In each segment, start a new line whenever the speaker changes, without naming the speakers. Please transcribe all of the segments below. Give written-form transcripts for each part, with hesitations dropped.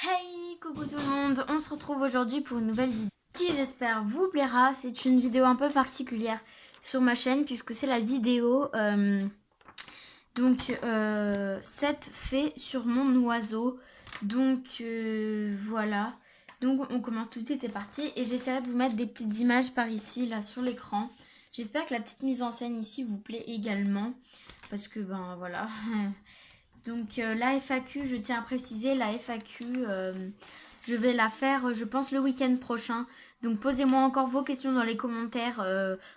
Hey, coucou tout le monde, on se retrouve aujourd'hui pour une nouvelle vidéo qui j'espère vous plaira. C'est une vidéo un peu particulière sur ma chaîne puisque c'est la vidéo 7 faits sur mon oiseau. Voilà, donc on commence tout de suite, c'est parti. Et j'essaierai de vous mettre des petites images par ici, là sur l'écran. J'espère que la petite mise en scène ici vous plaît également parce que ben voilà. Donc la FAQ, je tiens à préciser, la FAQ, je vais la faire, je pense, le week-end prochain. Donc posez-moi encore vos questions dans les commentaires.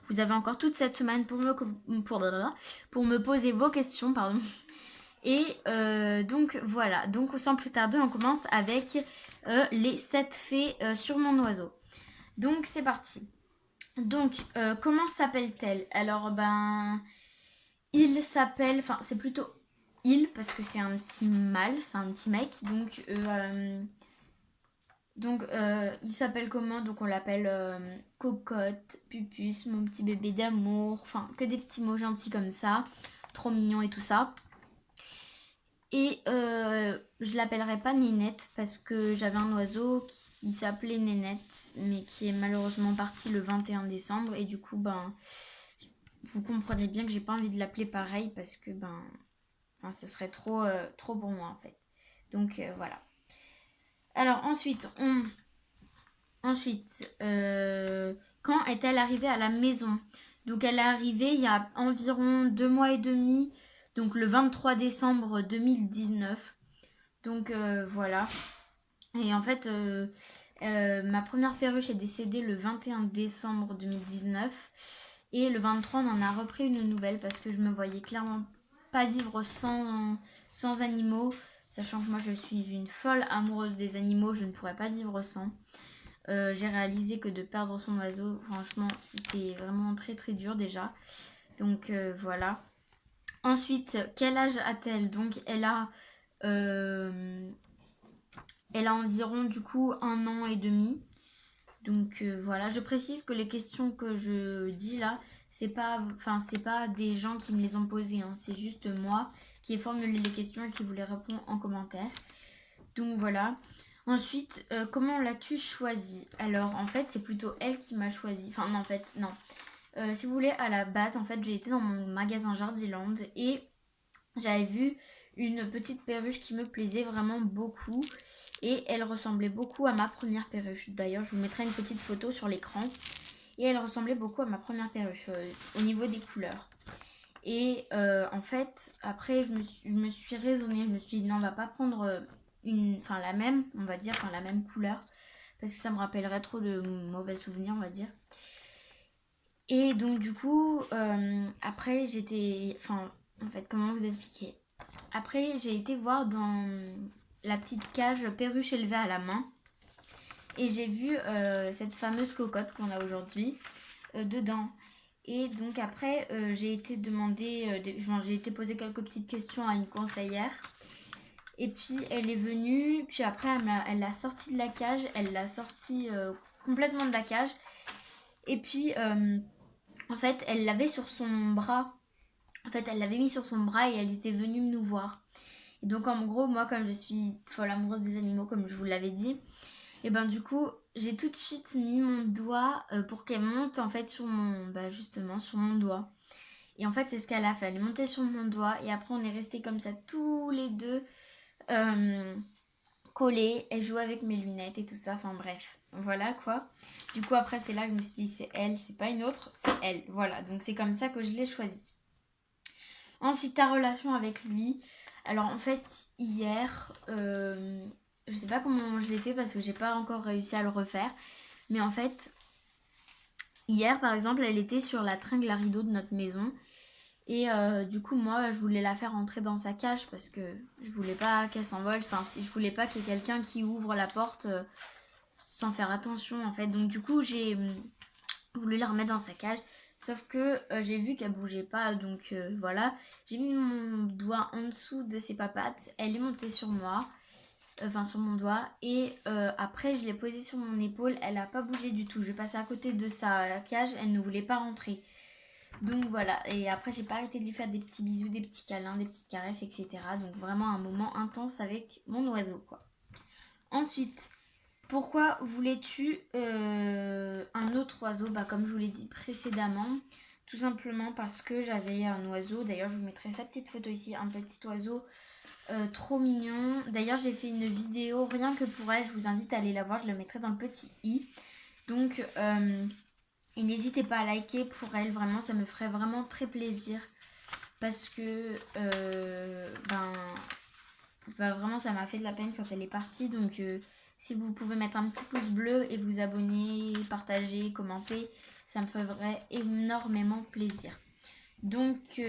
Vous avez encore toute cette semaine pour me poser vos questions, pardon. Et donc voilà, donc sans plus tarder, on commence avec les 7 faits sur mon oiseau. Donc c'est parti. Donc comment s'appelle-t-elle? Alors ben, il s'appelle, enfin c'est plutôt il parce que c'est un petit mâle, c'est un petit mec. Il s'appelle comment? Donc on l'appelle Cocotte, Pupus, mon petit bébé d'amour. Enfin que des petits mots gentils comme ça, trop mignon et tout ça. Et je l'appellerai pas Nénette parce que j'avais un oiseau qui s'appelait Nénette mais qui est malheureusement parti le 21 décembre et du coup ben vous comprenez bien que j'ai pas envie de l'appeler pareil parce que ben enfin, ce serait trop pour moi en fait. Donc voilà. Alors quand est-elle arrivée à la maison? Donc elle est arrivée il y a environ 2 mois et demi, donc le 23 décembre 2019. Donc voilà. Et en fait, ma première perruche est décédée le 21 décembre 2019. Et le 23, on en a repris une nouvelle parce que je me voyais clairement pas vivre sans animaux. Sachant que moi, je suis une folle amoureuse des animaux, je ne pourrais pas vivre sans. J'ai réalisé que de perdre son oiseau, franchement, c'était vraiment très très dur déjà. Donc voilà. Ensuite, quel âge a-t-elle? Donc elle a environ du coup 1 an et demi. Donc voilà, je précise que les questions que je dis là, c'est pas des gens qui me les ont posées, hein. C'est juste moi qui ai formulé les questions et qui vous les réponds en commentaire. Donc voilà. Ensuite, comment l'as-tu choisi? Alors en fait, c'est plutôt elle qui m'a choisi. Enfin non, en fait, non. Si vous voulez, à la base, en fait, j'ai été dans mon magasin Jardiland et j'avais vu une petite perruche qui me plaisait vraiment beaucoup et elle ressemblait beaucoup à ma première perruche. D'ailleurs, je vous mettrai une petite photo sur l'écran et elle ressemblait beaucoup à ma première perruche au niveau des couleurs. Et en fait, après, je me suis raisonnée, je me suis dit non, on va pas prendre la même, on va dire, la même couleur parce que ça me rappellerait trop de mauvais souvenirs, on va dire. Et donc du coup, après en fait, comment vous expliquer? Après, j'ai été voir dans la petite cage perruche élevée à la main. Et j'ai vu cette fameuse cocotte qu'on a aujourd'hui dedans. Et donc après, j'ai été j'ai été poser quelques petites questions à une conseillère. Et puis elle est venue, puis après elle l'a sortie de la cage, elle l'a sortie complètement de la cage. Et puis en fait, elle l'avait sur son bras. En fait, elle l'avait mis sur son bras et elle était venue nous voir. Et donc en gros, moi comme je suis folle amoureuse des animaux, comme je vous l'avais dit, et ben du coup, j'ai tout de suite mis mon doigt pour qu'elle monte en fait justement sur mon doigt. Et en fait, c'est ce qu'elle a fait. Elle est montée sur mon doigt et après on est restés comme ça tous les deux collés. Elle jouait avec mes lunettes et tout ça. Enfin bref, voilà quoi. Du coup après c'est là que je me suis dit c'est elle, c'est pas une autre, c'est elle. Voilà, donc c'est comme ça que je l'ai choisie. Ensuite, ta relation avec lui. Alors en fait, hier, je sais pas comment je l'ai fait parce que j'ai pas encore réussi à le refaire. Mais en fait, hier par exemple, elle était sur la tringle à rideau de notre maison. Et du coup, moi, je voulais la faire entrer dans sa cage parce que je voulais pas qu'elle s'envole. Enfin, si je voulais pas qu'il y ait quelqu'un qui ouvre la porte sans faire attention en fait. Donc du coup, j'ai voulu la remettre dans sa cage. Sauf que j'ai vu qu'elle bougeait pas, donc voilà. J'ai mis mon doigt en dessous de ses papates. Elle est montée sur moi, enfin sur mon doigt. Et après, je l'ai posée sur mon épaule. Elle a pas bougé du tout. Je passais à côté de sa cage. Elle ne voulait pas rentrer. Donc voilà. Et après, j'ai pas arrêté de lui faire des petits bisous, des petits câlins, des petites caresses, etc. Donc vraiment un moment intense avec mon oiseau, quoi. Ensuite, pourquoi voulais-tu un autre oiseau? Comme je vous l'ai dit précédemment, tout simplement parce que j'avais un oiseau. D'ailleurs, je vous mettrai sa petite photo ici, un petit oiseau trop mignon. D'ailleurs, j'ai fait une vidéo rien que pour elle. Je vous invite à aller la voir. Je la mettrai dans le petit i. Donc, et n'hésitez pas à liker pour elle. Vraiment, ça me ferait vraiment très plaisir. Parce que, vraiment, ça m'a fait de la peine quand elle est partie. Donc, si vous pouvez mettre un petit pouce bleu et vous abonner, partager, commenter, ça me ferait énormément plaisir. Donc,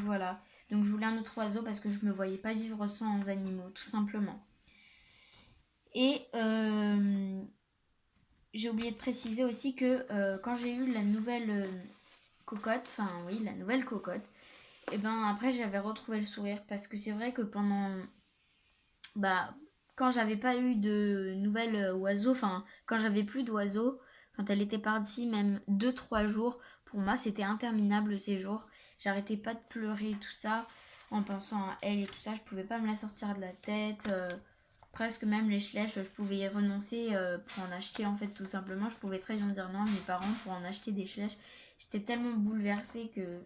voilà. Donc, je voulais un autre oiseau parce que je ne me voyais pas vivre sans animaux, tout simplement. Et j'ai oublié de préciser aussi que quand j'ai eu la nouvelle cocotte, et après j'avais retrouvé le sourire parce que c'est vrai que quand j'avais pas eu de nouvelles oiseaux, quand j'avais plus d'oiseaux, quand elle était partie même 2-3 jours, pour moi c'était interminable ces jours. J'arrêtais pas de pleurer et tout ça en pensant à elle et tout ça, je pouvais pas me la sortir de la tête. Presque même les chlèches, je pouvais y renoncer pour en acheter en fait tout simplement. Je pouvais très bien dire non à mes parents pour en acheter des chlèches. J'étais tellement bouleversée que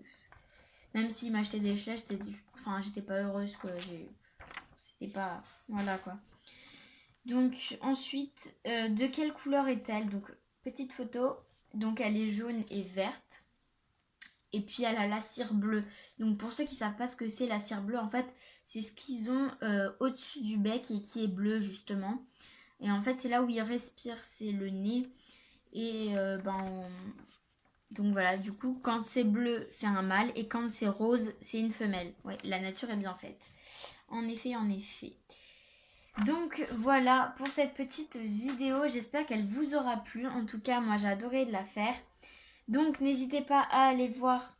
même s'ils m'achetaient des chlèches, j'étais pas heureuse quoi. C'était pas... Voilà quoi. Donc ensuite, de quelle couleur est-elle? Donc petite photo, donc elle est jaune et verte. Et puis elle a la cire bleue. Donc pour ceux qui ne savent pas ce que c'est la cire bleue, en fait, c'est ce qu'ils ont au-dessus du bec et qui est bleu justement. Et en fait, c'est là où ils respirent, c'est le nez. Et donc voilà, du coup, quand c'est bleu, c'est un mâle. Et quand c'est rose, c'est une femelle. Ouais, la nature est bien faite. En effet, en effet. Donc voilà pour cette petite vidéo. J'espère qu'elle vous aura plu. En tout cas, moi, j'ai adoré de la faire. Donc n'hésitez pas à aller voir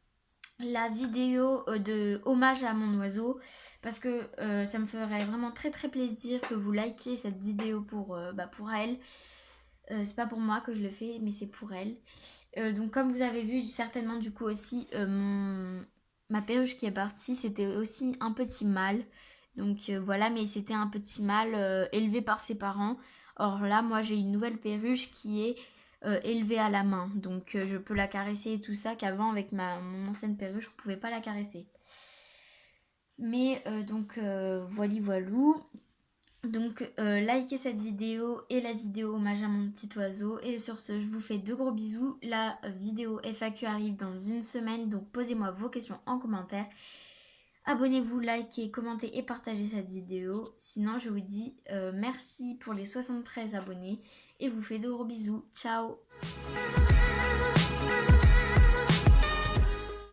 la vidéo de hommage à mon oiseau parce que ça me ferait vraiment très très plaisir que vous likiez cette vidéo pour elle. C'est pas pour moi que je le fais mais c'est pour elle. Donc comme vous avez vu certainement du coup aussi ma perruche qui est partie, c'était aussi un petit mâle. Donc voilà, mais c'était un petit mâle élevé par ses parents. Or là moi j'ai une nouvelle perruche qui est élevée à la main. Donc je peux la caresser et tout ça qu'avant avec mon ancienne perruche je ne pouvais pas la caresser. Mais voilou. Donc likez cette vidéo et la vidéo hommage à mon petit oiseau. Et sur ce, je vous fais de gros bisous. La vidéo FAQ arrive dans une semaine, donc posez-moi vos questions en commentaire. Abonnez-vous, likez, commentez et partagez cette vidéo. Sinon, je vous dis merci pour les 73 abonnés et vous fais de gros bisous. Ciao!